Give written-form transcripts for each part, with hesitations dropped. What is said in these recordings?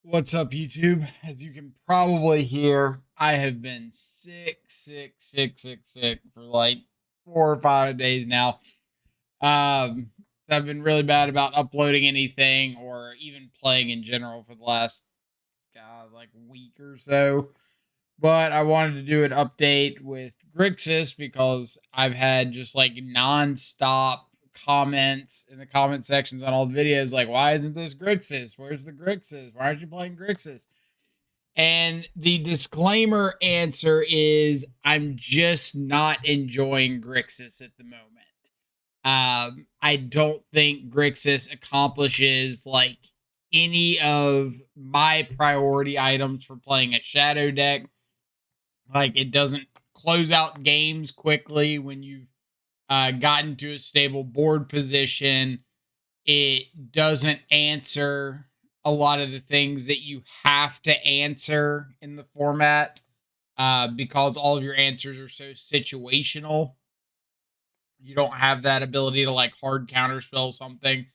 What's up, YouTube? As you can probably hear, I have been sick for like 4 or 5 days now. I've been really bad about uploading anything or even playing in general for the last like week or so. But I wanted to do an update with Grixis because I've had just like nonstop comments in the comment sections on all the videos like, why isn't this Grixis? Where's the Grixis? Why aren't you playing Grixis? And the disclaimer answer is I'm just not enjoying Grixis at the moment. I don't think Grixis accomplishes like any of my priority items for playing a shadow deck. Like it doesn't close out games quickly when you've gotten to a stable board position. It doesn't answer a lot of the things that you have to answer in the format because all of your answers are so situational. You don't have that ability to like hard counterspell something,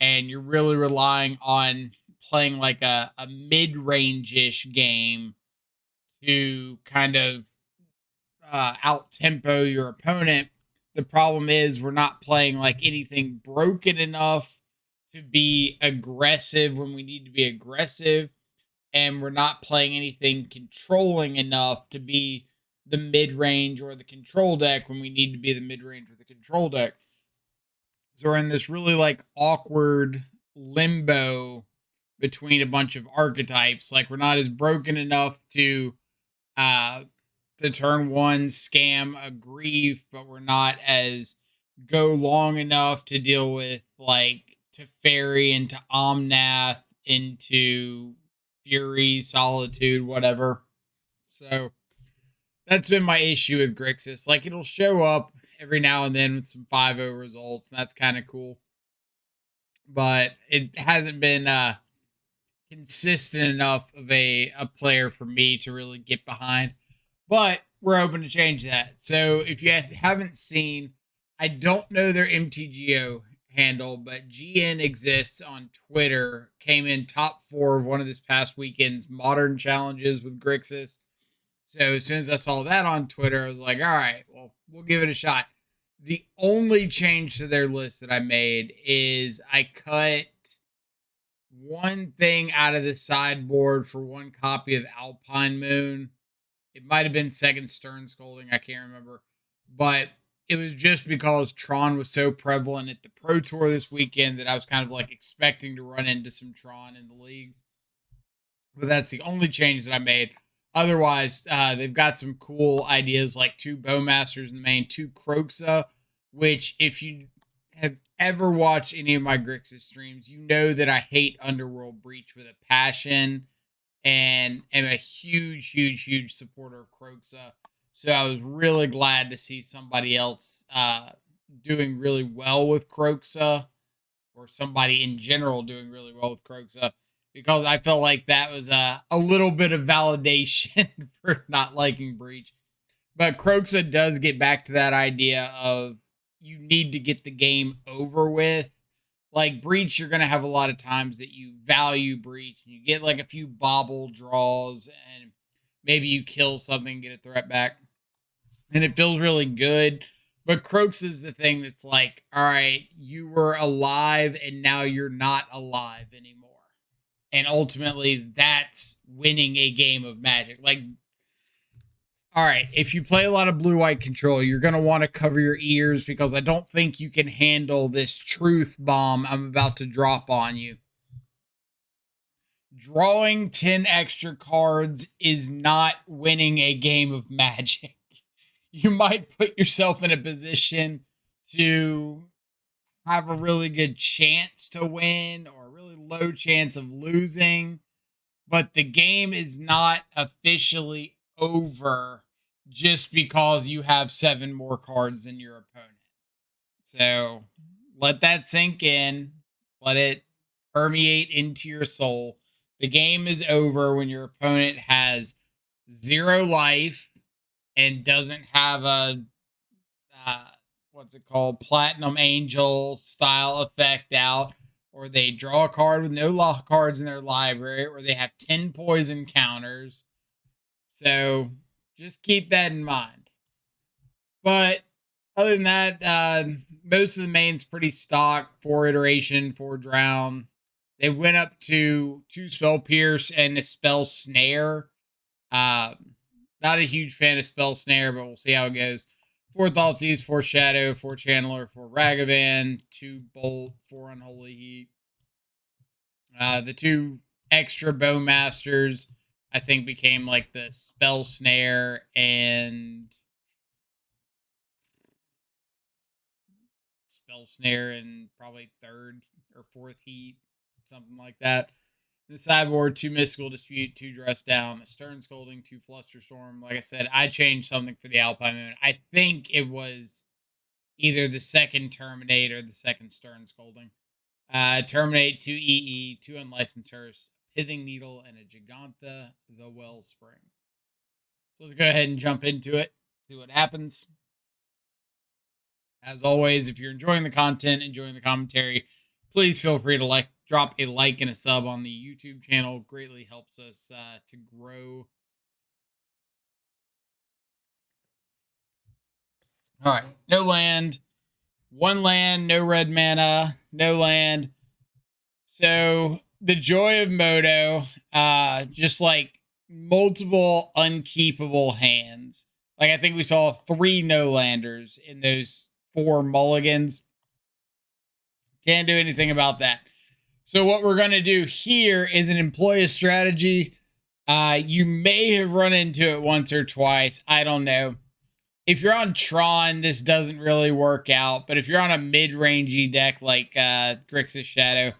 and you're really relying on playing like a mid range ish game to kind of out tempo your opponent. The problem is we're not playing like anything broken enough to be aggressive when we need to be aggressive, and we're not playing anything controlling enough to be the mid range or the control deck when we need to be the mid range or the control deck. So we're in this really like awkward limbo between a bunch of archetypes. Like we're not as broken enough uh turn one scam a grief, but we're not as go long enough to deal with like Teferi into Omnath into Fury, Solitude, whatever. So that's been my issue with Grixis. Like it'll show up every now and then with some 5-0 results, and that's kind of cool. But it hasn't been consistent enough of a player for me to really get behind. But we're hoping to change that. So if you haven't seen, I don't know their MTGO handle, but GN exists on Twitter. Came in top 4 of one of this past weekend's modern challenges with Grixis. So as soon as I saw that on Twitter, I was like, all right, well, we'll give it a shot. The only change to their list that I made is I cut one thing out of the sideboard for one copy of Alpine Moon. It might have been second Stern Scolding, I can't remember. But it was just because Tron was so prevalent at the Pro Tour this weekend that I was kind of like expecting to run into some Tron in the leagues. But that's the only change that I made. Otherwise, they've got some cool ideas like 2 Bowmasters in the main, 2 Croxa, which if you have ever watched any of my Grixis streams, you know that I hate Underworld Breach with a passion and am a huge supporter of Croxa. So I was really glad to see somebody else doing really well with Croxa, or somebody in general doing really well with Croxa, because I felt like that was a little bit of validation for not liking Breach. But Croxa does get back to that idea of you need to get the game over with. Like Breach, you're going to have a lot of times that you value Breach and you get like a few bobble draws and maybe you kill something, get a threat back, and it feels really good. But Croaks is the thing that's like, all right, you were alive and now you're not alive anymore. And ultimately, that's winning a game of Magic. Like, all right, if you play a lot of blue white control, you're going to want to cover your ears because I don't think you can handle this truth bomb I'm about to drop on you. Drawing 10 extra cards is not winning a game of Magic. You might put yourself in a position to have a really good chance to win or a really low chance of losing, but the game is not officially over just because you have 7 more cards than your opponent. So let that sink in, let it permeate into your soul. The game is over when your opponent has 0 life and doesn't have a uh, what's it called, Platinum Angel style effect out, or they draw a card with no cards in their library, or they have 10 poison counters. So just keep that in mind. But other than that, most of the main's pretty stock. 4 iteration, 4 drown. They went up to 2 spell pierce and a spell snare. Not a huge fan of spell snare, but we'll see how it goes. 4 Thoughtseize, 4 Shadow, 4 Channeler, 4 Ragavan, 2 Bolt, 4 Unholy Heat. The 2 extra Bowmasters, I think, became like the Spell Snare and probably 3rd or 4th Heat, something like that. The sideboard, 2 Mystical Dispute, 2 Dress Down, a Stern Scolding, 2 Flusterstorm. Like I said, I changed something for the Alpine Moon. I think it was either the 2nd Terminate or the 2nd Stern Scolding. Terminate, 2 EE, 2 Unlicensed Hearse, Pithing Needle, and a Giganta, the Wellspring. So let's go ahead and jump into it, see what happens. As always, if you're enjoying the content, enjoying the commentary, please feel free to drop a like and a sub on the YouTube channel. It greatly helps us to grow. All right, no land, 1 land, no red mana, no land. So the joy of Moto, just like multiple unkeepable hands. Like I think we saw 3 no landers in those 4 mulligans. Can't do anything about that. So what we're going to do here is employ a strategy. You may have run into it once or twice. I don't know. If you're on Tron, this doesn't really work out. But if you're on a mid-rangey deck like Grixis Shadow,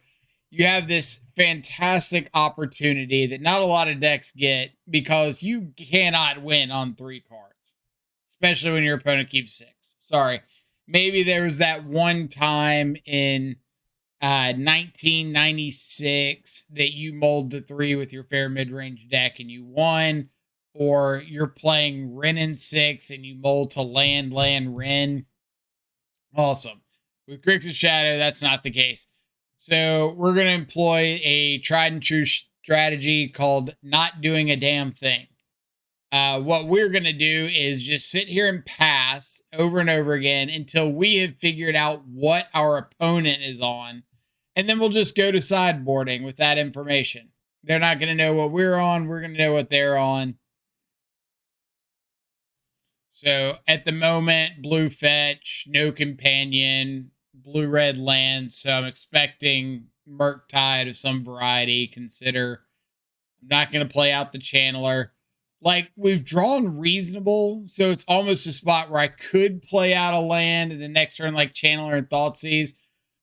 you have this fantastic opportunity that not a lot of decks get because you cannot win on 3 cards, especially when your opponent keeps 6. Sorry. Maybe there was that one time in 1996 that you mulled to 3 with your fair mid-range deck and you won, or you're playing Ren and 6 and you mull to land, Ren. Awesome. With Grixis Shadow, that's not the case. So we're going to employ a tried and true strategy called not doing a damn thing. What we're going to do is just sit here and pass over and over again until we have figured out what our opponent is on. And then we'll just go to sideboarding with that information. They're not going to know what we're on. We're going to know what they're on. So at the moment, blue fetch, no companion, blue-red land. So I'm expecting Murktide of some variety. Consider I'm not going to play out the Channeler. Like, we've drawn reasonable, so it's almost a spot where I could play out a land and the next turn, like Channeler and Thoughtseize.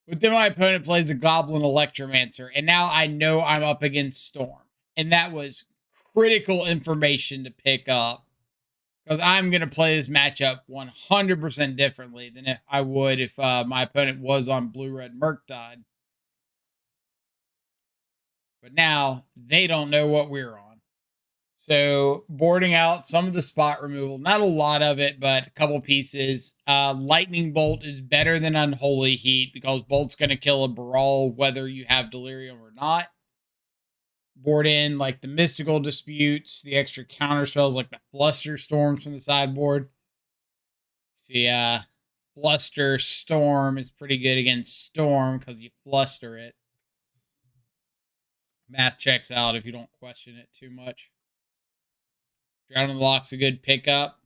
But then my opponent plays a Goblin Electromancer, and now I know I'm up against Storm. And that was critical information to pick up, because I'm going to play this matchup 100% differently than I would if my opponent was on blue-red Murktide. But now they don't know what we're on. So boarding out some of the spot removal, not a lot of it, but a couple pieces. Lightning Bolt is better than Unholy Heat because Bolt's going to kill a Brawl whether you have Delirium or not. Board in like the Mystical Disputes, the extra counter spells like the Fluster Storms from the sideboard. See, Fluster Storm is pretty good against Storm because you fluster it. Math checks out if you don't question it too much. Drowning Lock's a good pickup.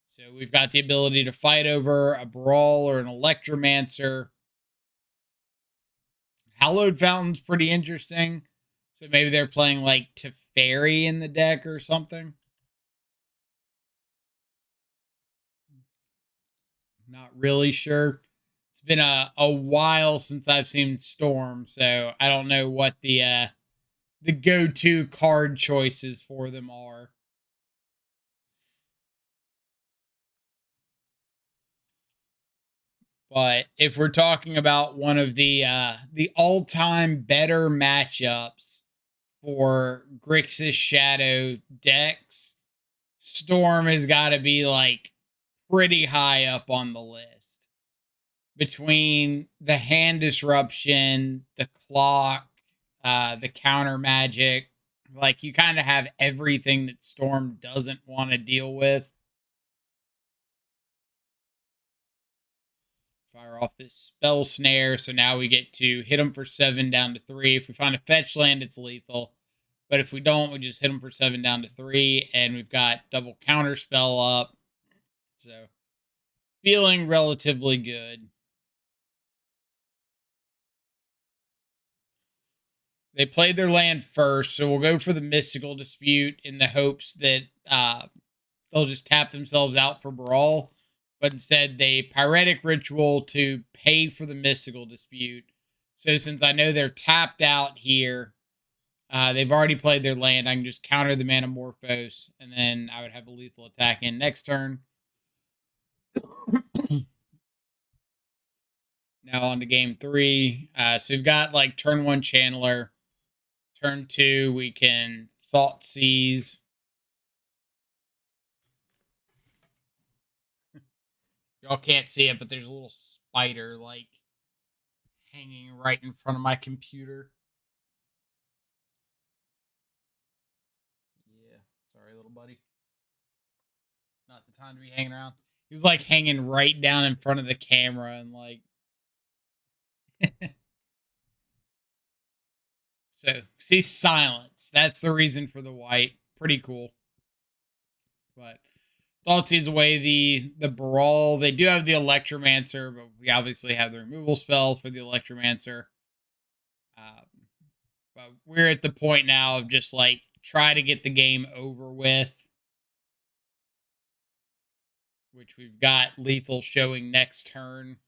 So we've got the ability to fight over a Brawl or an Electromancer. Hallowed Fountain's pretty interesting. So maybe they're playing like Teferi in the deck or something. Not really sure. It's been a while since I've seen Storm, so I don't know what the go-to card choices for them are. But if we're talking about one of the all-time better matchups for Grixis Shadow decks, Storm has got to be like pretty high up on the list. between the hand disruption, the clock, the counter magic. Like, you kind of have everything that Storm doesn't want to deal with. Fire off this spell snare, so now we get to hit them for 7 down to 3. If we find a fetch land, it's lethal. But if we don't, we just hit them for 7 down to 3, and we've got double counter spell up. So, feeling relatively good. They played their land first, so we'll go for the Mystical Dispute in the hopes that they'll just tap themselves out for Brawl. But instead, they Pyretic Ritual to pay for the Mystical Dispute. So since I know they're tapped out here, they've already played their land, I can just counter the Manamorphose, and then I would have a lethal attack in next turn. Now on to game 3. So we've got like turn 1 Channeler. Turn 2, we can Thought Seize. Y'all can't see it, but there's a little spider like hanging right in front of my computer. Yeah, sorry, little buddy. Not the time to be hanging around. He was like hanging right down in front of the camera and like. So, see, silence. That's the reason for the white. Pretty cool. But Thoughtseize away the Brawl. They do have the Electromancer, but we obviously have the removal spell for the Electromancer. But we're at the point now of just like try to get the game over with. Which we've got lethal showing next turn.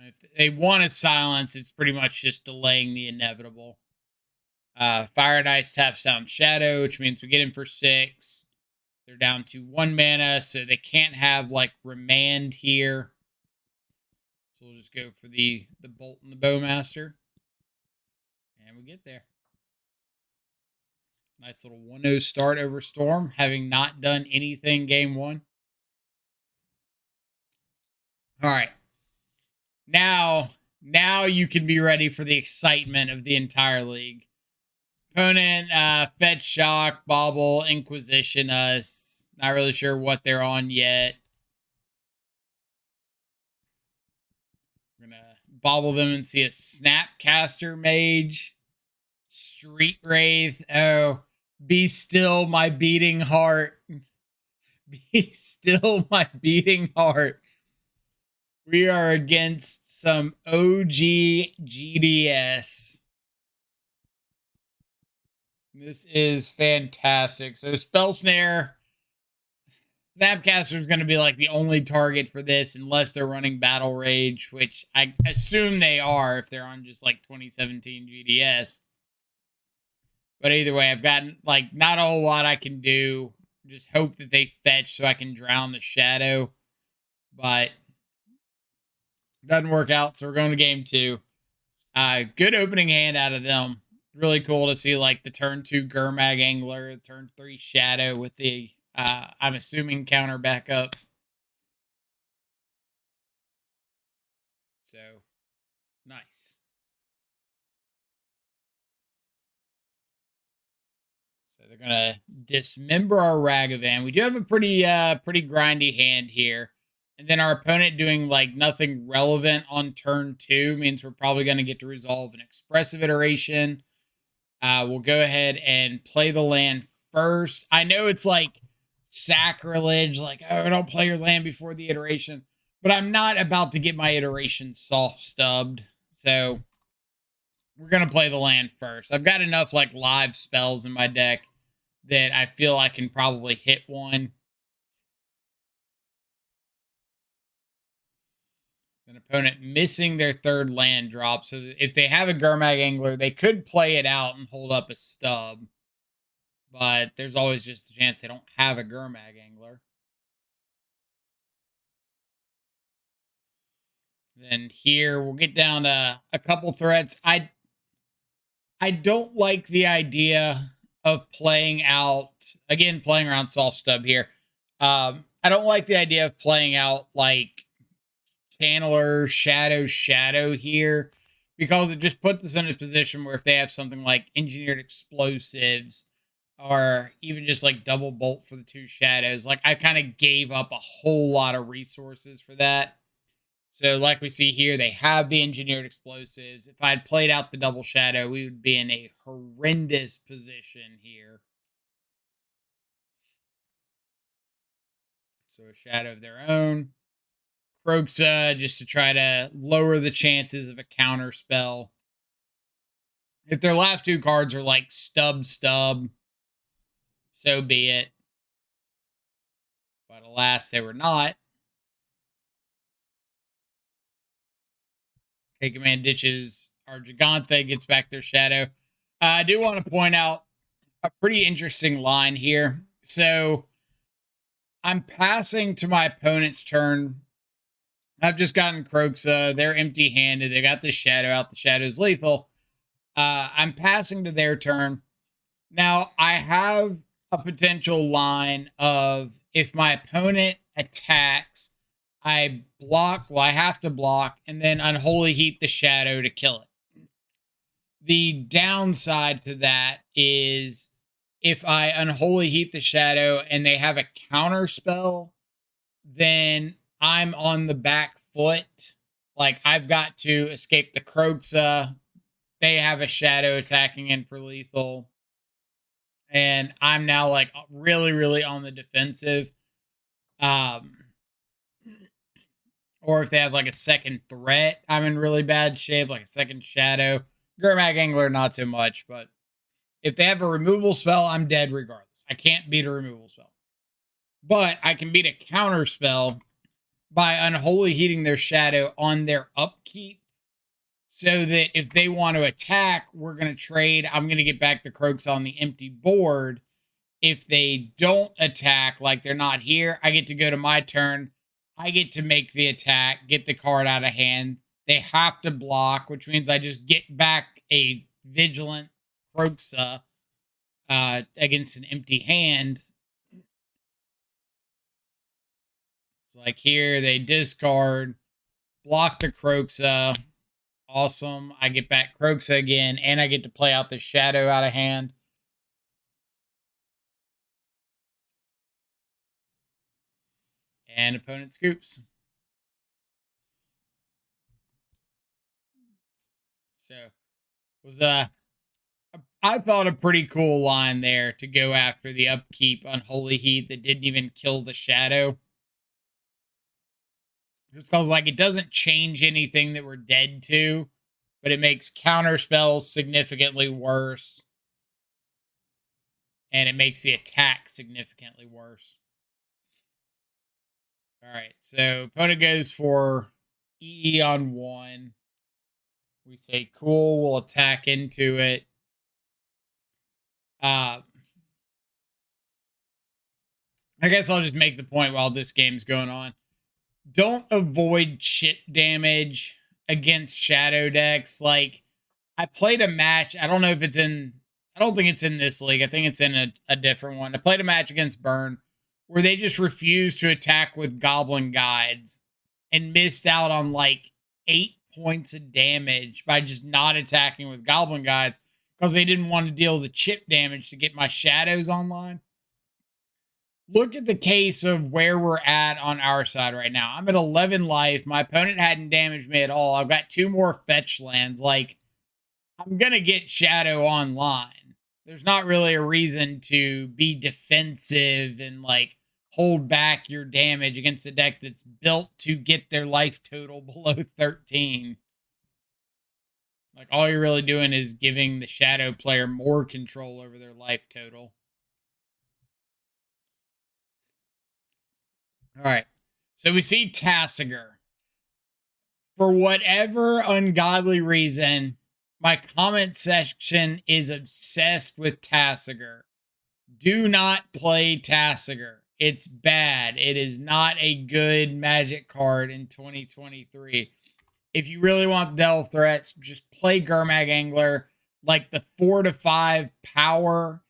If they want to silence, it's pretty much just delaying the inevitable. Fire and Ice taps down Shadow, which means we get in for 6. They're down to 1 mana, so they can't have like Remand here. So we'll just go for the Bolt and the Bowmaster. And we get there. Nice little 1-0 start over Storm, having not done anything game 1. All right. Now you can be ready for the excitement of the entire league. Opponent, Fetch Shock, Bobble, Inquisition us. Not really sure what they're on yet. We're going to Bobble them and see a Snapcaster Mage. Street Wraith. Oh, be still my beating heart. Be still my beating heart. We are against some OG GDS. This is fantastic. So Spell Snare. Snapcaster is going to be like the only target for this unless they're running Battle Rage, which I assume they are if they're on just like 2017 GDS. But either way, I've got like not a whole lot I can do. Just hope that they fetch so I can drown the Shadow. But doesn't work out, so we're going to game 2. Good opening hand out of them. Really cool to see like the turn 2 Gurmag Angler, turn 3 Shadow with the I'm assuming counter backup. So nice. So they're gonna dismember our Ragavan. We do have a pretty grindy hand here. And then our opponent doing like nothing relevant on turn 2 means we're probably going to get to resolve an expressive iteration. We'll go ahead and play the land first. I know it's like sacrilege, like, oh, don't play your land before the iteration, but I'm not about to get my iteration soft stubbed. So we're going to play the land first. I've got enough like live spells in my deck that I feel I can probably hit one. An opponent missing their 3rd land drop. So if they have a Gurmag Angler, they could play it out and hold up a stub. But there's always just a chance they don't have a Gurmag Angler. Then here we'll get down to a couple threats. I don't like the idea of playing out, again, playing around soft stub here. I don't like the idea of playing out like Channeler Shadow here, because it just puts us in a position where if they have something like engineered explosives or even just like double bolt for the 2 shadows, like I kind of gave up a whole lot of resources for that. So like we see here, they have the engineered explosives. If I had played out the double shadow, we would be in a horrendous position here. So a shadow of their own. Croxa just to try to lower the chances of a counter spell. If their last 2 cards are like stub, so be it. But alas, they were not. K-Command ditches our Gigantha, gets back their shadow. I do want to point out a pretty interesting line here. So I'm passing to my opponent's turn. I've just gotten Croxa. They're empty-handed. They got the shadow out. The shadow's lethal. I'm passing to their turn. Now, I have a potential line of if my opponent attacks, I block. Well, I have to block and then Unholy Heat the shadow to kill it. The downside to that is if I Unholy Heat the shadow and they have a counter spell, then I'm on the back foot. Like, I've got to escape the Croxa. They have a shadow attacking in for lethal. And I'm now like really, really on the defensive. Or if they have like a second threat, I'm in really bad shape, like a second shadow. Gurmag Angler, not so much, but if they have a removal spell, I'm dead regardless. I can't beat a removal spell. But I can beat a counter spell by Unholy Heating their shadow on their upkeep. So that if they want to attack, we're going to trade. I'm going to get back the Croaks on the empty board. If they don't attack, like they're not here, I get to go to my turn. I get to make the attack, get the card out of hand. They have to block, which means I just get back a Vigilant Croxa against an empty hand. So like here, they discard, block the Croxa. Awesome. I get back Croxa again, and I get to play out the shadow out of hand. And opponent scoops. So it was I thought a pretty cool line there to go after the upkeep Unholy Heat that didn't even kill the shadow. Just because like it doesn't change anything that we're dead to, but it makes counter spells significantly worse. And it makes the attack significantly worse. All right, so opponent goes for EE on 1. We say, cool, we'll attack into it. I guess I'll just make the point while this game's going on. Don't avoid chip damage against shadow decks. Like, I played a match. I don't know if it's in... I don't think it's in this league. I think it's in a different one. I played a match against Burn where they just refused to attack with Goblin Guides and missed out on like 8 points of damage by just not attacking with Goblin Guides because they didn't want to deal the chip damage to get my shadows online. Look at the case of where we're at on our side right now. I'm at 11 life. My opponent hadn't damaged me at all. I've got 2 more fetch lands. Like, I'm going to get shadow online. There's not really a reason to be defensive and like hold back your damage against a deck that's built to get their life total below 13. Like, all you're really doing is giving the shadow player more control over their life total. All right. So we see Tasigur. For whatever ungodly reason, my comment section is obsessed with Tasigur. Do not play Tasigur. It's bad. It is not a good Magic card in 2023. If you really want Delve threats, just play Gurmag Angler. Like the 4 to 5 power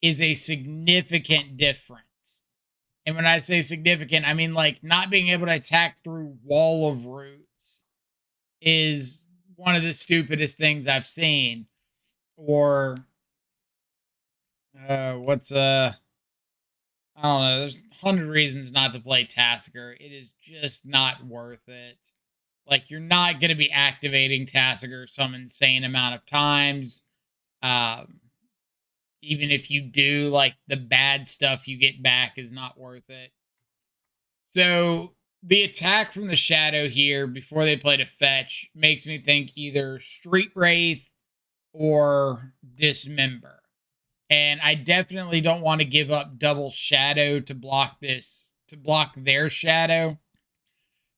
is a significant difference. And when I say significant, I mean like not being able to attack through wall of roots is one of the stupidest things I've seen. Or what's I don't know. There's 100 reasons not to play Tasker. It is just not worth it. Like, you're not going to be activating Tasker some insane amount of times. Um, Even if you do, like, the bad stuff you get back is not worth it. So, the attack from the Shadow here before they play to fetch makes me think either Street Wraith or Dismember. And I definitely don't want to give up double Shadow to block their Shadow.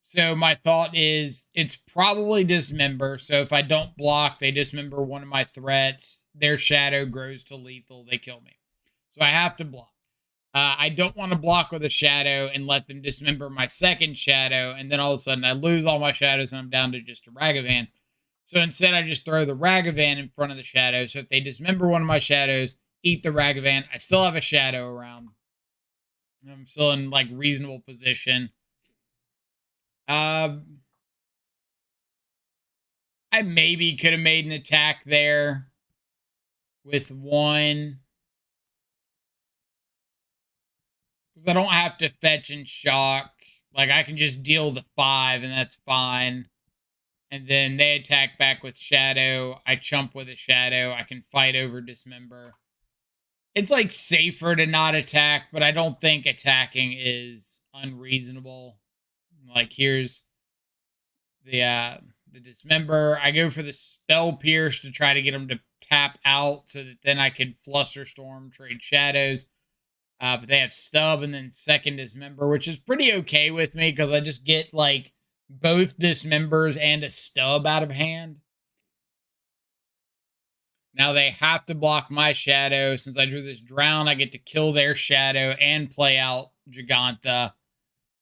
So my thought is it's probably Dismember. So if I don't block, they dismember one of my threats. Their Shadow grows to lethal. They kill me. So I have to block. I don't want to block with a Shadow and let them dismember my second Shadow. And then all of a sudden I lose all my Shadows and I'm down to just a Ragavan. So instead I just throw the Ragavan in front of the Shadow. So if they dismember one of my Shadows, eat the Ragavan, I still have a Shadow around. I'm still in like reasonable position. I maybe could have made an attack there with one. Because I don't have to fetch and shock. Like, I can just deal the 5, and that's fine. And then they attack back with Shadow. I chump with a Shadow. I can fight over Dismember. It's, like, safer to not attack, but I don't think attacking is unreasonable. Like, here's the Dismember. I go for the Spell Pierce to try to get them to tap out so that then I could Flusterstorm, trade Shadows. But they have Stub and then second Dismember, which is pretty okay with me because I just get like both Dismembers and a Stub out of hand. Now they have to block my Shadow. Since I drew this Drown, I get to kill their Shadow and play out Giganta.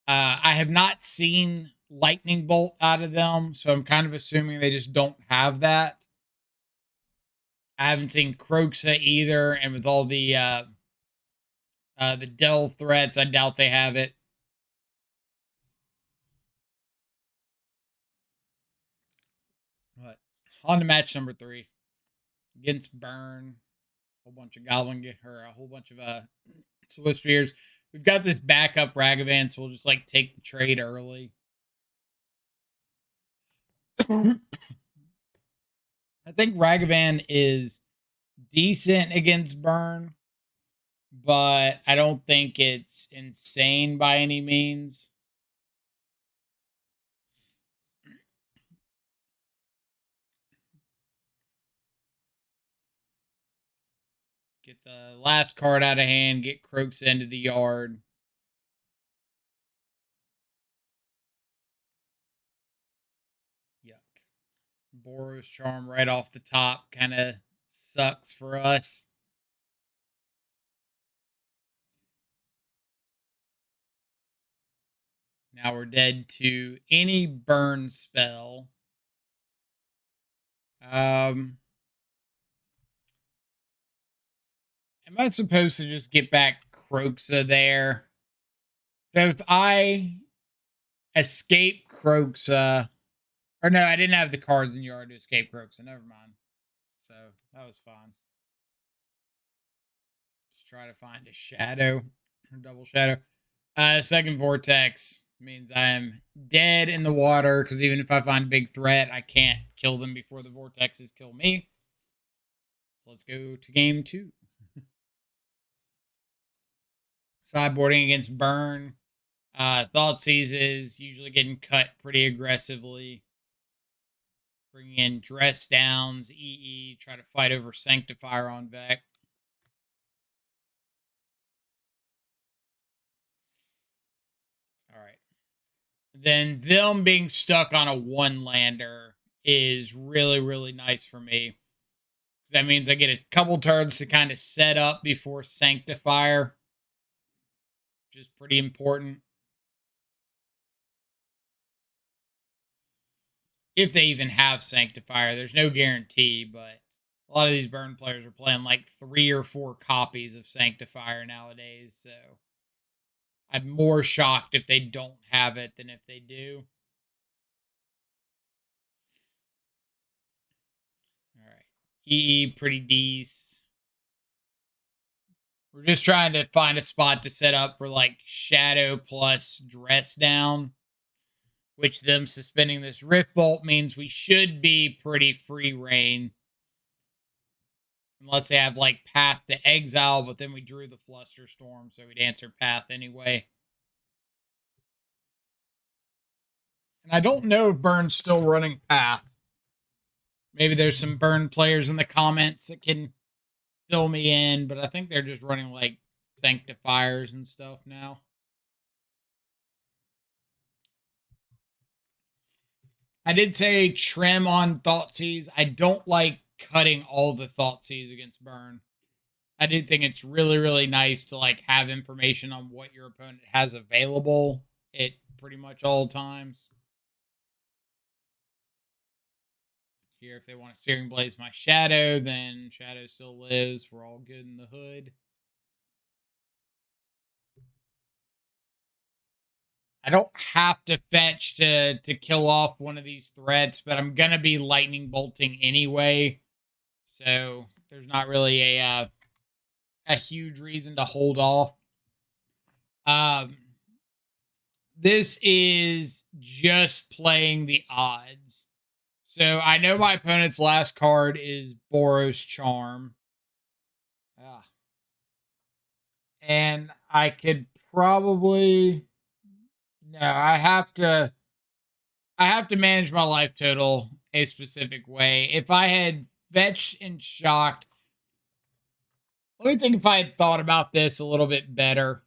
I have not seen Lightning Bolt out of them, so I'm kind of assuming they just don't have that. I haven't seen Kroxa either, and with all the Dell threats, I doubt they have it. But on to match number 3 against Burn, a whole bunch of a whole bunch of Swift Spears. We've got this backup Ragavan, so we'll just like take the trade early. I think Ragavan is decent against Burn, but I don't think it's insane by any means. Get the last card out of hand, get Croaks into the yard. Yuck. Boros Charm right off the top kind of sucks for us. Now we're dead to any burn spell. Am I supposed to just get back Kroxa there? So if I escape Kroxa, or no, I didn't have the cards in yard to escape Kroxa. Never mind. So that was fine. Let's try to find a Shadow, or double Shadow. Second Vortex means I am dead in the water because even if I find a big threat, I can't kill them before the Vortexes kill me. So let's go to game 2. Sideboarding against Burn. Thoughtseize is usually getting cut pretty aggressively. Bringing in Dress Downs, EE, try to fight over Sanctifier on Vec. Alright. Then them being stuck on a 1-lander is really, really nice for me. That means I get a couple turns to kind of set up before Sanctifier, which is pretty important. If they even have Sanctifier, there's no guarantee, but A lot of these burn players are playing like 3 or 4 copies of Sanctifier nowadays, so I'm more shocked if they don't have it than if they do. All right. EE, pretty decent. We're just trying to find a spot to set up for like Shadow plus Dress Down, which them suspending this Rift Bolt means we should be pretty free reign. Unless they have like Path to Exile, but then we drew the Flusterstorm, so we'd answer Path anyway. And I don't know if Burn's still running Path. Maybe there's some Burn players in the comments that can fill me in, but I think they're just running like Sanctifiers and stuff now. I did say trim on Thoughtseize. I don't like cutting all the Thoughtseize against Burn. I do think it's really, really nice to like have information on what your opponent has available at pretty much all times. Here, if they want to Searing Blaze my Shadow, then Shadow still lives. We're all good in the hood. I don't have to fetch to kill off one of these threats, but I'm going to be lightning bolting anyway. So there's not really a huge reason to hold off. This is just playing the odds. So I know my opponent's last card is Boros Charm. And I could probably... No, I have to manage my life total a specific way. If I had fetched and shocked... Let me think if I had thought about this a little bit better.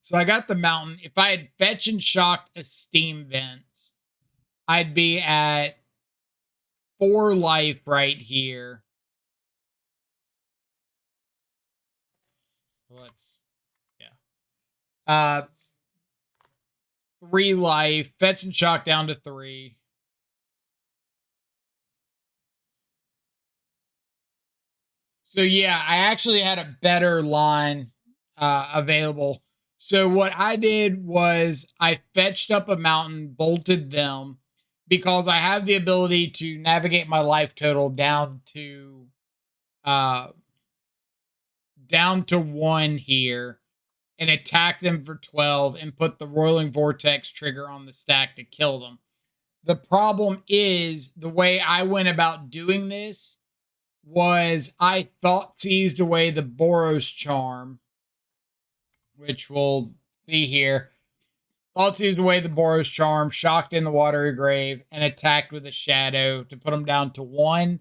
So I got the mountain. If I had fetched and shocked a Steam Vents, I'd be at 4 life right here. Yeah. 3 life. Fetch and shock down to 3. So yeah, I actually had a better line available. So what I did was I fetched up a mountain, bolted them, because I have the ability to navigate my life total down to 1 here and attack them for 12 and put the Roiling Vortex trigger on the stack to kill them. The problem is the way I went about doing this was I Thoughtseized away the Boros Charm, which we'll see here. Thoughtseized away the Boros Charm, shocked in the Watery Grave, and attacked with a Shadow to put them down to 1.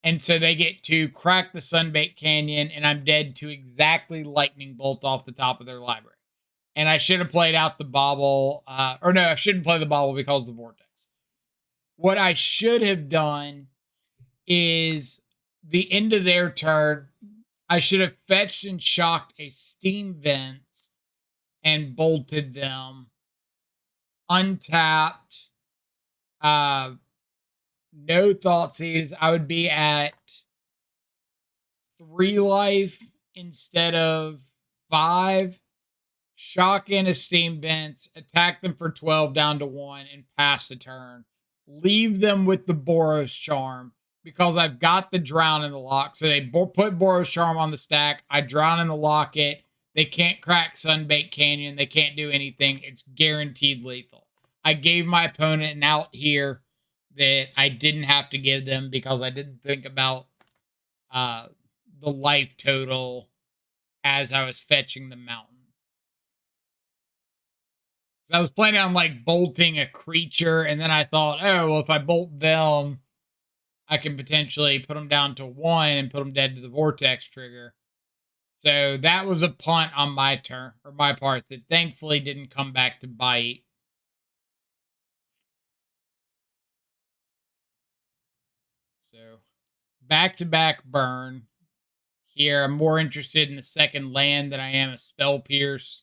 And so they get to crack the Sunbaked Canyon, and I'm dead to exactly Lightning Bolt off the top of their library. And I should have played out the Bauble. Or no, I shouldn't play the Bauble because of the Vortex. What I should have done is the end of their turn, I should have fetched and shocked a Steam Vents and bolted them. Untapped. No Thoughtseize. I would be at 3 life instead of 5. Shock in a Steam Vents, attack them for 12 down to 1, and pass the turn. Leave them with the Boros Charm because I've got the Drown in the lock. So they put Boros Charm on the stack. I Drown in the locket. They can't crack Sunbaked Canyon. They can't do anything. It's guaranteed lethal. I gave my opponent an out here that I didn't have to give them because I didn't think about the life total as I was fetching the mountain. I was planning on like bolting a creature, and then I thought, oh, well, if I bolt them, I can potentially put them down to 1 and put them dead to the Vortex trigger. So that was a punt on my turn, or my part, that thankfully didn't come back to bite. So back-to-back burn. Here, I'm more interested in the second land than I am a Spell Pierce.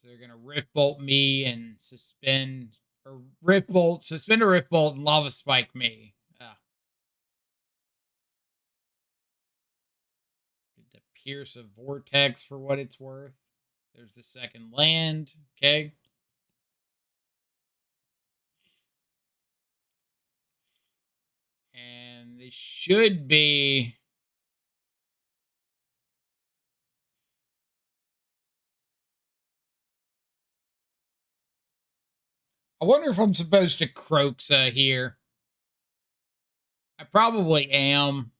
So they're going to Rift Bolt me and suspend or Rift Bolt, suspend a Rift Bolt, and Lava Spike me. To pierce a Vortex for what it's worth. There's the second land. Okay. And they should be. I wonder if I'm supposed to Croxa here. I probably am.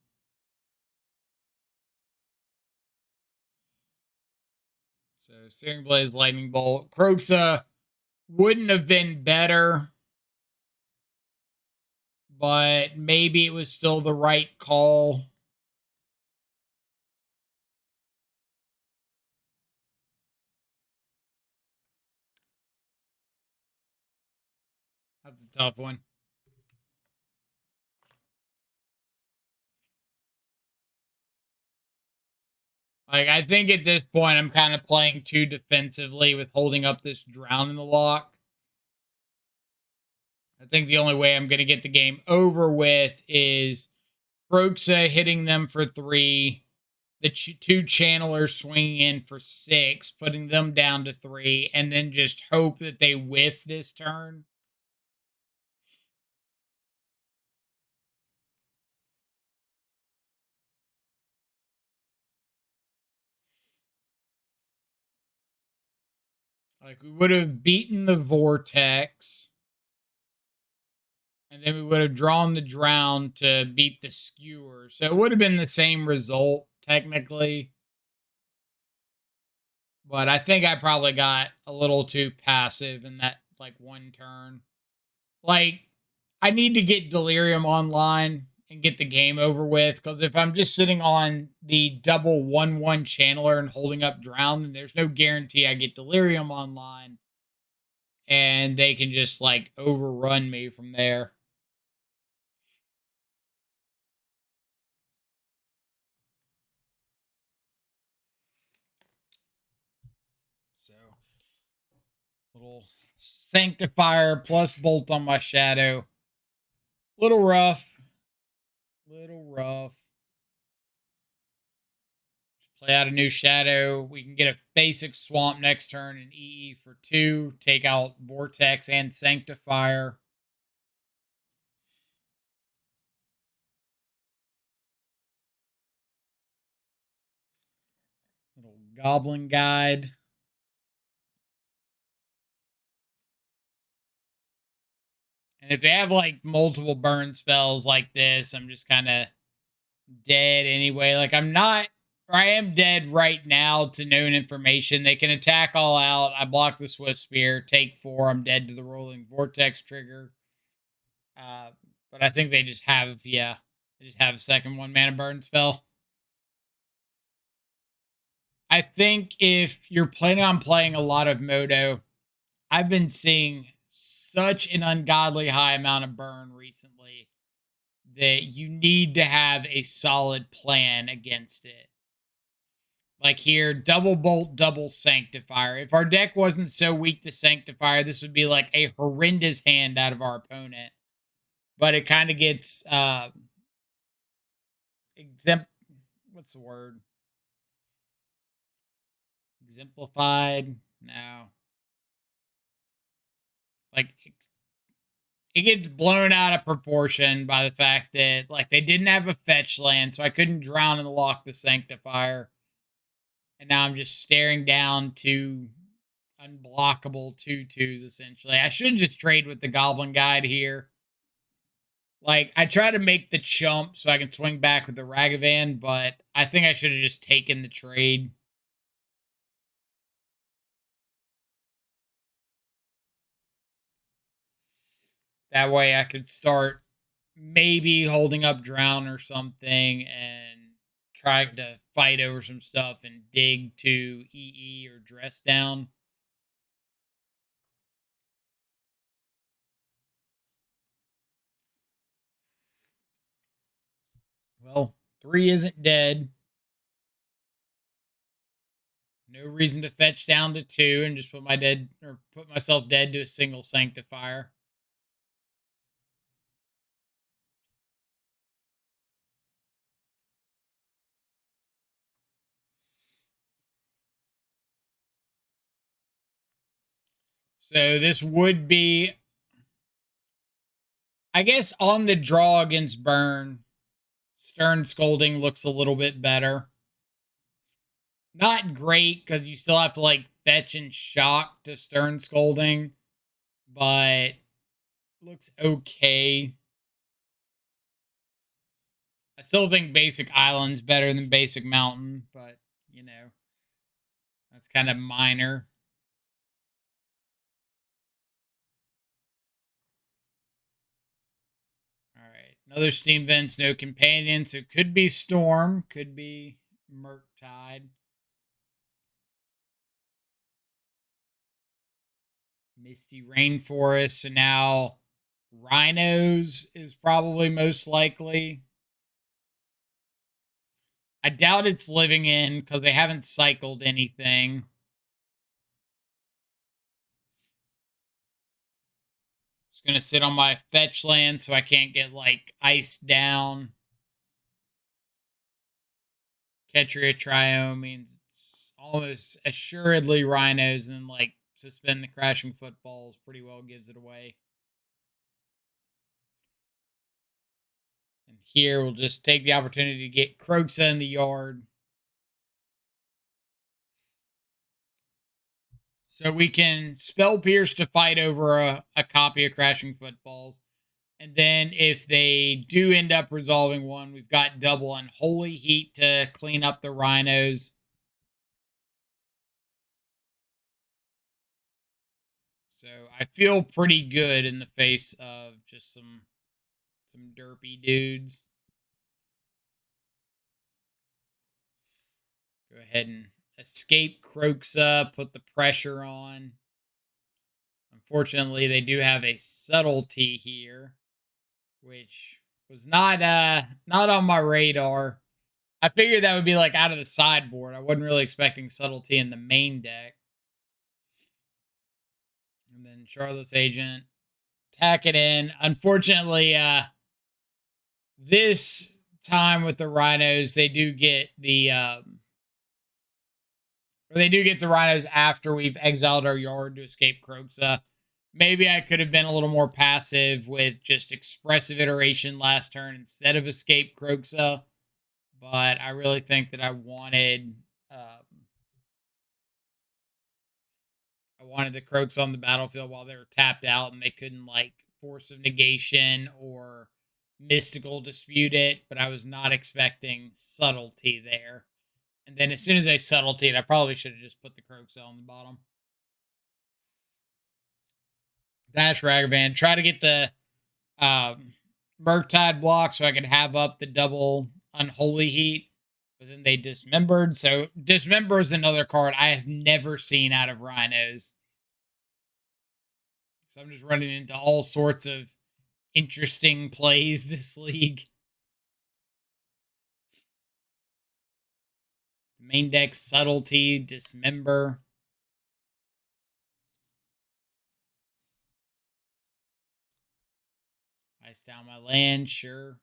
So Searing Blaze, Lightning Bolt. Croxa wouldn't have been better, but maybe it was still the right call. That's a tough one. Like, I think at this point, I'm kind of playing too defensively with holding up this Drown in the Loch. I think the only way I'm going to get the game over with is Croxa hitting them for 3, the 2 channelers swinging in for 6, putting them down to 3, and then just hope that they whiff this turn. Like, we would have beaten the Vortex, and then we would have drawn the Drown to beat the Skewer. So it would have been the same result, technically. But I think I probably got a little too passive in that, like, one turn. Like, I need to get Delirium online and get the game over with, because if I'm just sitting on the double 1/1 channeler and holding up Drown, then there's no guarantee I get Delirium online, and they can just, like, overrun me from there. So, little Sanctifier plus Bolt on my Shadow. Little rough. Little rough. Play out a new Shadow. We can get a basic Swamp next turn and EE for 2. Take out Vortex and Sanctifier. Little Goblin Guide. And if they have, like, multiple burn spells like this, I'm just kind of dead anyway. Like, I'm not, or I am dead right now to known information. They can attack all out. I block the Swift Spear, take 4. I'm dead to the Rolling Vortex trigger. But I think they just have, they just have a second 1-mana burn spell. I think if you're planning on playing a lot of Modo, I've been seeing such an ungodly high amount of burn recently that you need to have a solid plan against it. Like here, double Bolt, double Sanctifier. If our deck wasn't so weak to Sanctifier, this would be like a horrendous hand out of our opponent. But it kind of gets what's the word? Exemplified? No. Like, it gets blown out of proportion by the fact that, like, they didn't have a fetch land, so I couldn't Drown in the Loch the Sanctifier. And now I'm just staring down 2 unblockable 2/2s, essentially. I should just trade with the Goblin Guide here. Like, I try to make the chump so I can swing back with the Ragavan, but I think I should have just taken the trade. That way I could start maybe holding up Drown or something and trying to fight over some stuff and dig to EE or Dress Down. Well, 3 isn't dead. No reason to fetch down to 2 and just put myself dead to a single Sanctifier. So this would be, I guess, on the draw against Burn, Stern Scolding looks a little bit better. Not great because you still have to like fetch and shock to Stern Scolding, but looks okay. I still think Basic Island's better than Basic Mountain, but you know, that's kind of minor. All right, another Steam Vents, no companion, so it could be Storm, could be Murktide. Misty Rainforest, so now Rhinos is probably most likely. I doubt it's living in because they haven't cycled anything. It's going to sit on my fetch land so I can't get like iced down. Ketria Trio means it's almost assuredly Rhinos, and then like Suspend the Crashing Footfalls pretty well gives it away. And here we'll just take the opportunity to get Kroxa in the yard. So we can Spell Pierce to fight over a copy of Crashing Footfalls. And then if they do end up resolving one, we've got double Unholy Heat to clean up the Rhinos. So I feel pretty good in the face of just some derpy dudes. Go ahead and escape Kroxa, put the pressure on. Unfortunately, they do have a subtlety here, which was not on my radar. I figured that would be like out of the sideboard. I wasn't really expecting subtlety in the main deck. And then Charlotte's Agent, tack it in. Unfortunately, this time with the Rhinos, they do get the Rhinos after we've exiled our yard to escape Kroxa. Maybe I could have been a little more passive with just Expressive Iteration last turn instead of escape Kroxa. But I really think that I wanted the Croaks on the battlefield while they were tapped out and they couldn't like Force of Negation or Mystical Dispute it, but I was not expecting subtlety there. And then as soon as I subtletied, I probably should have just put the Croaks on the bottom. Dash Ragavan, try to get the Murktide block so I could have up the double Unholy Heat, but then they dismembered. So Dismember is another card I have never seen out of Rhinos. So I'm just running into all sorts of interesting plays this league. The main deck, Subtlety, Dismember. Ice down my land, sure.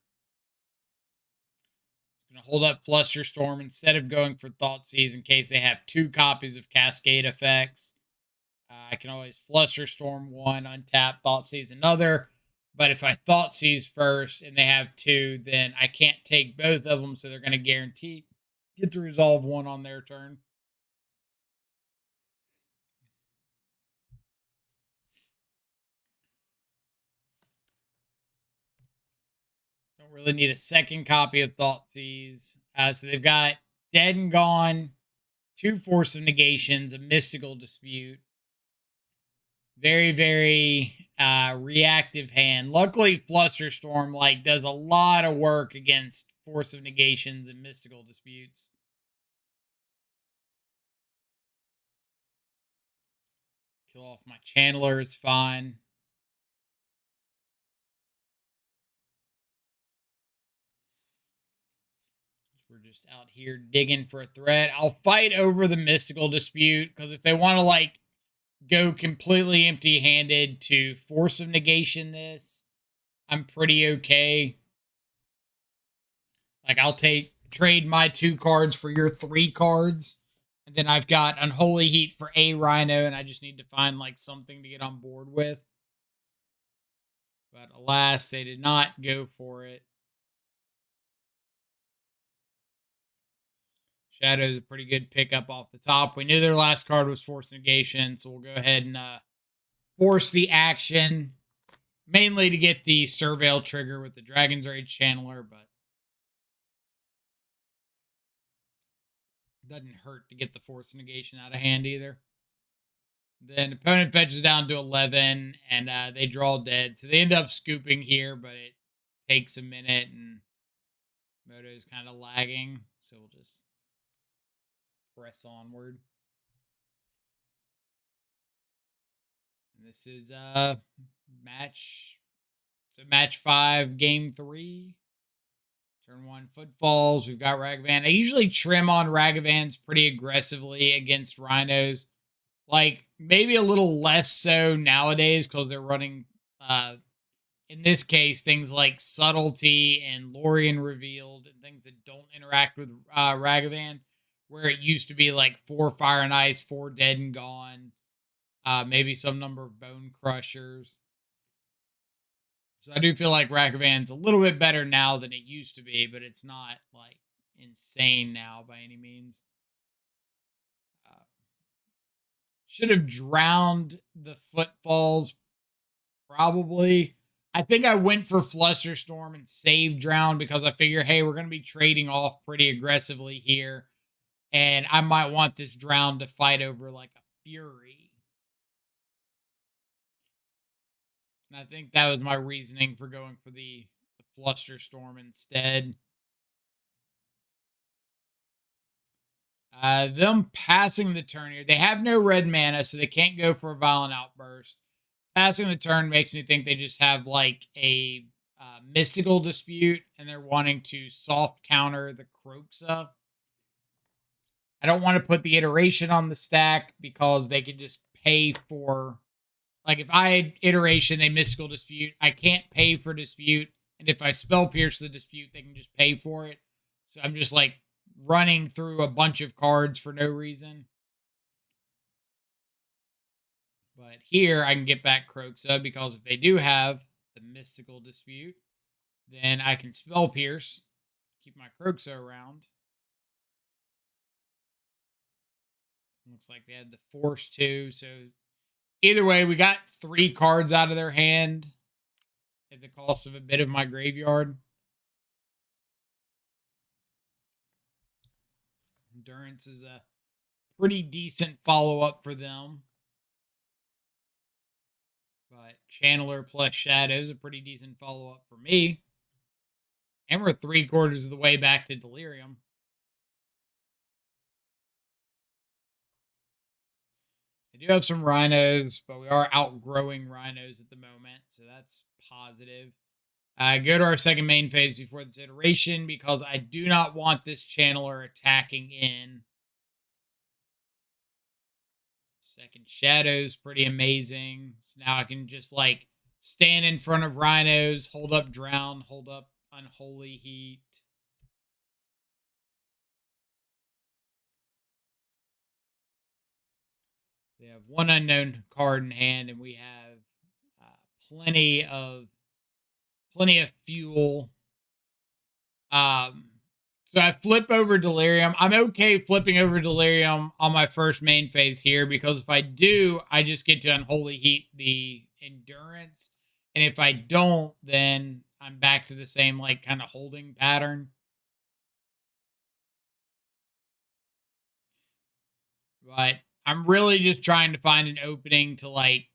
Going to hold up Flusterstorm instead of going for Thoughtseize in case they have two copies of Cascade effects. I can always Flusterstorm one, untap, Thoughtseize another. But if I Thoughtseize first and they have two, then I can't take both of them, so they're going to guarantee get to resolve one on their turn. Don't really need a second copy of Thoughtseize. So they've got Dead and Gone, two Force of Negations, a Mystical Dispute. Very, very reactive hand. Luckily, Flusterstorm like does a lot of work against Force of Negations and Mystical Disputes. Kill off my Channeler, it's fine. We're just out here digging for a threat. I'll fight over the Mystical Dispute because if they want to like go completely empty-handed to Force of Negation this, I'm pretty okay. Like I'll trade my 2 cards for your 3 cards And then I've got Unholy Heat for a Rhino, and I just need to find like something to get on board with. But alas, they did not go for it. Shadow's a pretty good pickup off the top. We knew their last card was Force Negation, so we'll go ahead and force the action. Mainly to get the Surveil trigger with the Dragon's Rage Channeler, but doesn't hurt to get the Force Negation out of hand either. Then opponent fetches down to 11, and they draw dead. So they end up scooping here, but it takes a minute, and Moto's kind of lagging. So we'll just press onward. And this is match 5, game 3. Turn 1, Footfalls. We've got Ragavan. I usually trim on Ragavans pretty aggressively against Rhinos. Like, maybe a little less so nowadays because they're running, in this case, things like Subtlety and Lorien Revealed and things that don't interact with Ragavan, where it used to be like 4 Fire and Ice, 4 Dead and Gone, maybe some number of Bone Crushers. So I do feel like Ragavan's a little bit better now than it used to be, but it's not like insane now by any means. Should have drowned the Footfalls, probably. I think I went for Flusterstorm and saved Drown because I figure, hey, we're going to be trading off pretty aggressively here. And I might want this Drown to fight over like a Fury. And I think that was my reasoning for going for the Flusterstorm instead. Them passing the turn here. They have no red mana, so they can't go for a Violent Outburst. Passing the turn makes me think they just have like a Mystical Dispute, and they're wanting to soft counter the Kroxa. I don't want to put the Iteration on the stack because they can just pay for... Like, if I had Iteration, they Mystical Dispute. I can't pay for Dispute, and if I Spell Pierce the Dispute, they can just pay for it. So I'm just like running through a bunch of cards for no reason. But here I can get back Kroxa because if they do have the Mystical Dispute, then I can Spell Pierce, keep my Kroxa around. Looks like they had the Force too. So either way, we got 3 cards out of their hand at the cost of a bit of my graveyard. Endurance is a pretty decent follow-up for them. But Channeler plus Shadow is a pretty decent follow-up for me. And we're 3/4 of the way back to Delirium. I do have some Rhinos, but we are outgrowing Rhinos at the moment, so that's positive. Go to our second main phase before this iteration because I do not want this Channeler attacking in. Second Shadow's pretty amazing. So now I can just like stand in front of Rhinos, hold up Drown, hold up Unholy Heat. They have 1 unknown card in hand, and we have plenty of fuel. So I flip over Delirium. I'm okay flipping over Delirium on my first main phase here because if I do, I just get to Unholy Heat the Endurance. And if I don't, then I'm back to the same like kind of holding pattern. But I'm really just trying to find an opening to like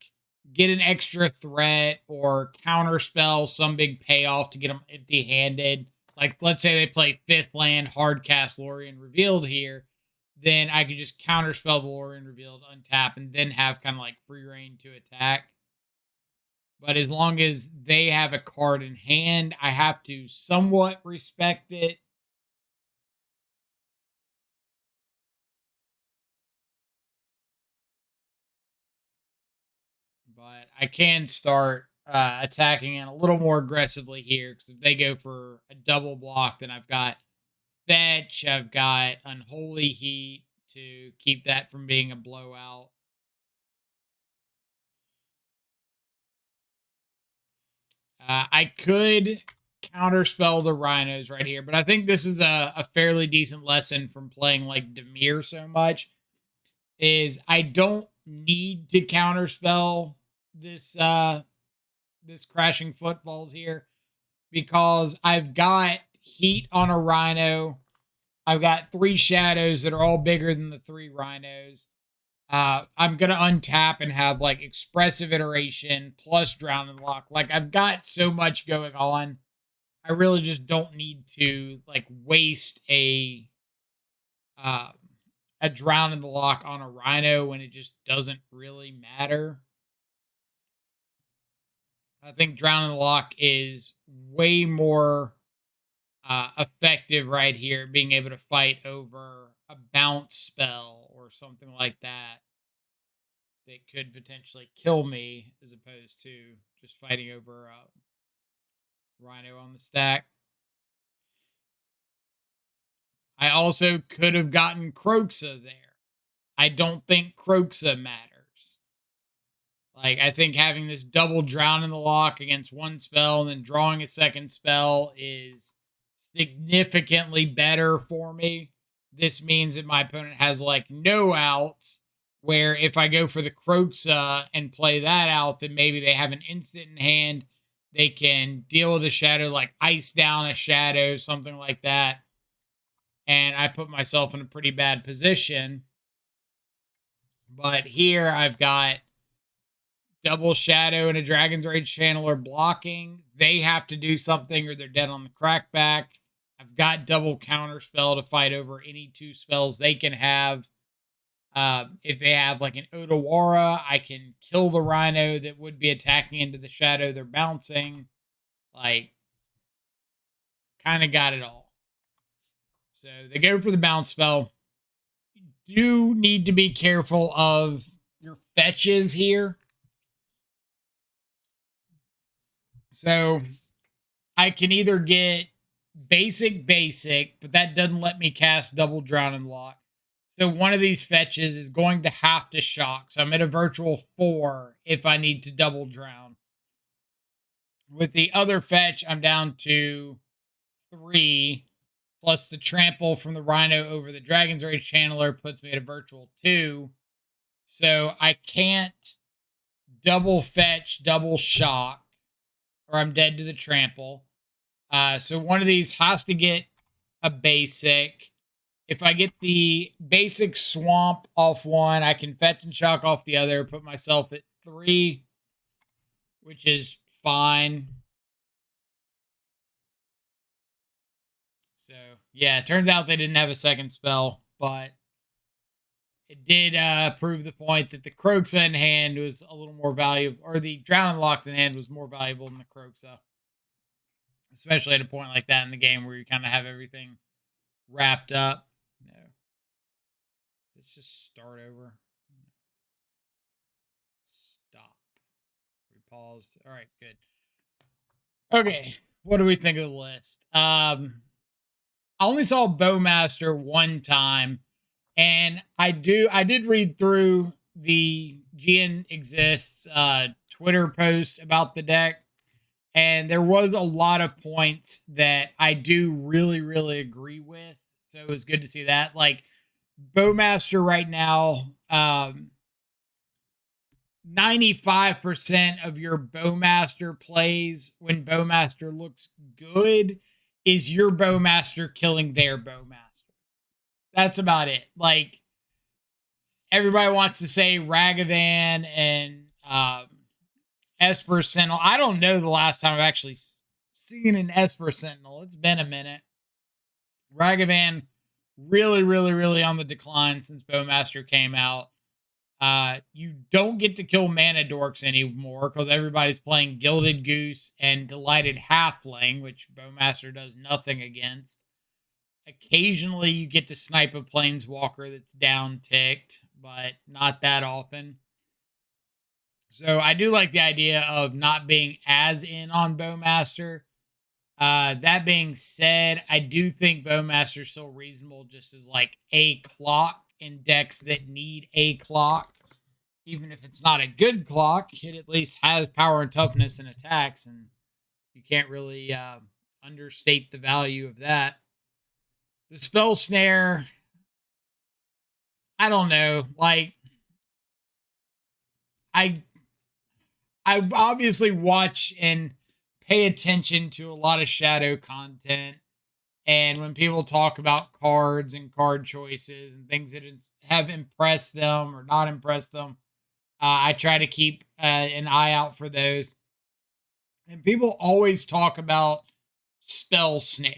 get an extra threat or counterspell some big payoff to get them empty-handed. Like, let's say they play 5th land, hard cast Lorien Revealed here. Then I could just counterspell the Lorien Revealed, untap, and then have kind of like free reign to attack. But as long as they have a card in hand, I have to somewhat respect it. But I can start attacking in a little more aggressively here because if they go for a double block, then I've got Fetch, I've got Unholy Heat to keep that from being a blowout. I could counterspell the Rhinos right here, but I think this is a fairly decent lesson from playing like Demir so much. Is I don't need to counterspell this this crashing footfalls here because I've got heat on a Rhino. I've got 3 shadows that are all bigger than the 3 Rhinos. I'm gonna untap and have like expressive iteration plus drown and lock. Like I've got so much going on. I really just don't need to like waste uh, a drown in the lock on a Rhino when it just doesn't really matter. I think drown in the lock is way more effective right here, being able to fight over a bounce spell or something like that that could potentially kill me, as opposed to just fighting over Rhino on the stack. I also could have gotten Croxa there. I don't think Croxa matters. Like, I think having this double drown in the lock against one spell and then drawing a second spell is significantly better for me. This means that my opponent has like no outs, where if I go for the Croxa and play that out, then maybe they have an instant in hand. They can deal with a shadow, like ice down a shadow, something like that. And I put myself in a pretty bad position. But here I've got double shadow and a Dragon's Rage Channeler blocking. They have to do something or they're dead on the crackback. I've got double counterspell to fight over any 2 spells they can have. If they have like an Odawara, I can kill the Rhino that would be attacking into the shadow they're bouncing. Like, kind of got it all. So they go for the bounce spell. You do need to be careful of your fetches here. So I can either get basic, but that doesn't let me cast double drown and lock. So one of these fetches is going to have to shock. So I'm at a virtual 4 if I need to double drown. With the other fetch, I'm down to 3, plus the trample from the Rhino over the Dragon's Rage Channeler puts me at a virtual 2. So I can't double fetch, double shock, or I'm dead to the trample. So one of these has to get a basic. If I get the basic swamp off one, I can fetch and shock off the other, put myself at 3, which is fine. So, yeah, it turns out they didn't have a second spell, but it did prove the point that the Croxa in hand was a little more valuable, or the Drowning Locks in hand was more valuable than the Croxa. Especially at a point like that in the game where you kind of have everything wrapped up. No. Let's just start over. Stop. We paused. All right, good. Okay, what do we think of the list? I only saw Bowmaster one time, and I did read through the Gnexists Twitter post about the deck, and there was a lot of points that I do really, really agree with. So it was good to see that. Like, Bowmaster right now, 95% of your Bowmaster plays when Bowmaster looks good is your Bowmaster killing their Bowmaster. That's about it. Like, everybody wants to say Ragavan and Esper Sentinel. I don't know the last time I've actually seen an Esper Sentinel. It's been a minute. Ragavan really, really, really on the decline since Bowmaster came out. You don't get to kill mana dorks anymore because everybody's playing Gilded Goose and Delighted Halfling, which Bowmaster does nothing against. Occasionally, you get to snipe a Planeswalker that's down ticked, but not that often. So I do like the idea of not being as in on Bowmaster. That being said, I do think Bowmaster's still reasonable just as like a clock in decks that need a clock. Even if it's not a good clock, it at least has power and toughness and attacks, and you can't really understate the value of that. The spell snare, I don't know. Like, I obviously watch and pay attention to a lot of shadow content. And when people talk about cards and card choices and things that have impressed them or not impressed them, I try to keep an eye out for those. And people always talk about spell snare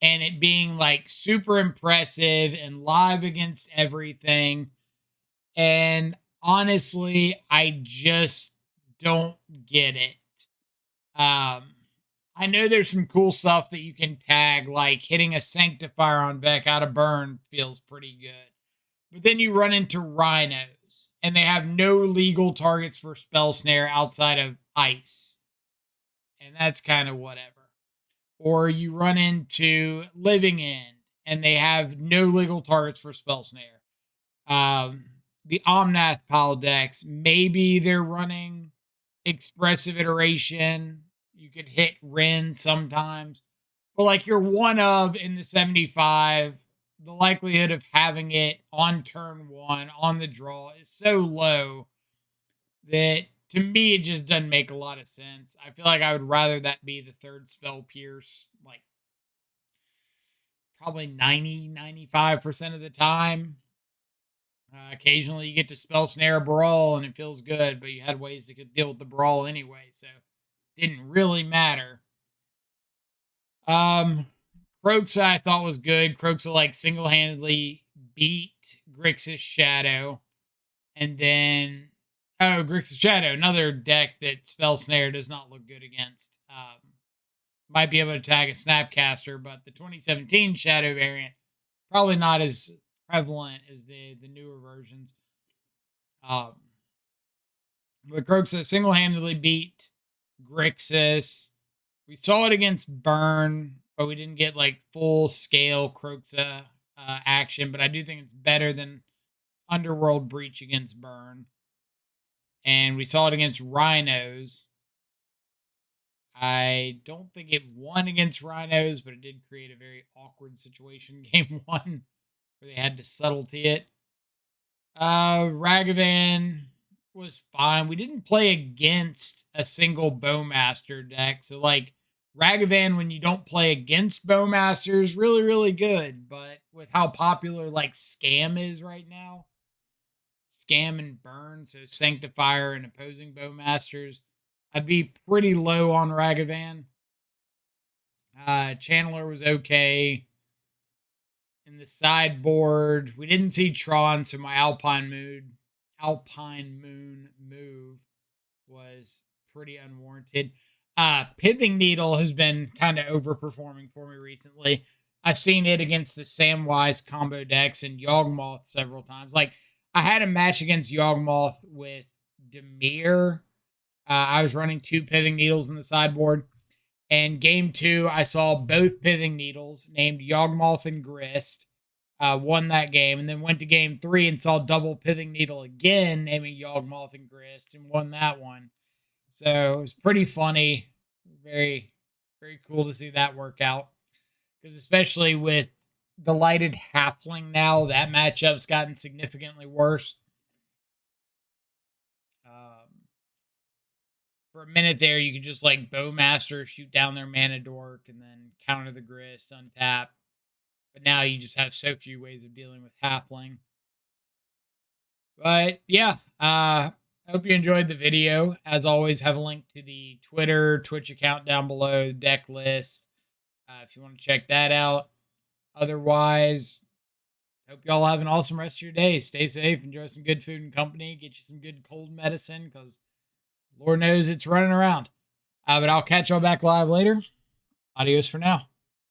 and it being like super impressive and live against everything. And honestly, I just don't get it. I know there's some cool stuff that you can tag, like hitting a Sanctifier on Vec out of burn feels pretty good. But then you run into Rhinos, and they have no legal targets for Spell Snare outside of Ice. And that's kind of whatever. Or you run into Living End, and they have no legal targets for Spell Snare. The Omnath pile decks, maybe they're running Expressive Iteration. You could hit Ren sometimes. But like you're one of in the 75, the likelihood of having it on turn one on the draw is so low that to me it just doesn't make a lot of sense. I feel like I would rather that be the third spell pierce, like probably 95% of the time. Occasionally you get to spell snare a brawl and it feels good, but you had ways to deal with the brawl anyway, so it didn't really matter. Croxa I thought was good. Croxa like single-handedly beat Grixis Shadow. And then Grixis Shadow, another deck that Spell Snare does not look good against. Might be able to tag a Snapcaster, but the 2017 Shadow variant probably not as prevalent as the newer versions. But Croxa single-handedly beat Grixis. We saw it against Burn, but we didn't get like full scale Croxa action. But I do think it's better than Underworld Breach against Burn. And we saw it against Rhinos. I don't think it won against Rhinos, but it did create a very awkward situation game one where they had to subtlety it. Ragavan was fine. We didn't play against a single Bowmaster deck. So, like, Ragavan, when you don't play against Bowmaster, is really, really good. But with how popular, like, Scam is right now, Scam and Burn, so Sanctifier and opposing Bowmasters, I'd be pretty low on Ragavan. Channeler was okay. In the sideboard, we didn't see Tron, so my Alpine Moon move was pretty unwarranted. Pithing Needle has been kind of overperforming for me recently. I've seen it against the Samwise combo decks and Yawgmoth several times. Like, I had a match against Yawgmoth with Demir. I was running 2 Pithing Needles in the sideboard. And game 2, I saw both Pithing Needles named Yawgmoth and Grist. Won that game, and then went to game 3 and saw double Pithing Needle again, naming Yawgmoth and Grist, and won that one. So it was pretty funny. Very, very cool to see that work out. Because especially with the lighted Halfling now, that matchup's gotten significantly worse. For a minute there, you could just like Bowmaster, shoot down their Mana Dork, and then counter the Grist, untap. But now you just have so few ways of dealing with Halfling. But yeah, I hope you enjoyed the video. As always, have a link to the Twitter, Twitch account down below, the deck list, if you want to check that out. Otherwise, hope y'all have an awesome rest of your day. Stay safe, enjoy some good food and company, get you some good cold medicine, because Lord knows it's running around. But I'll catch y'all back live later. Adios for now.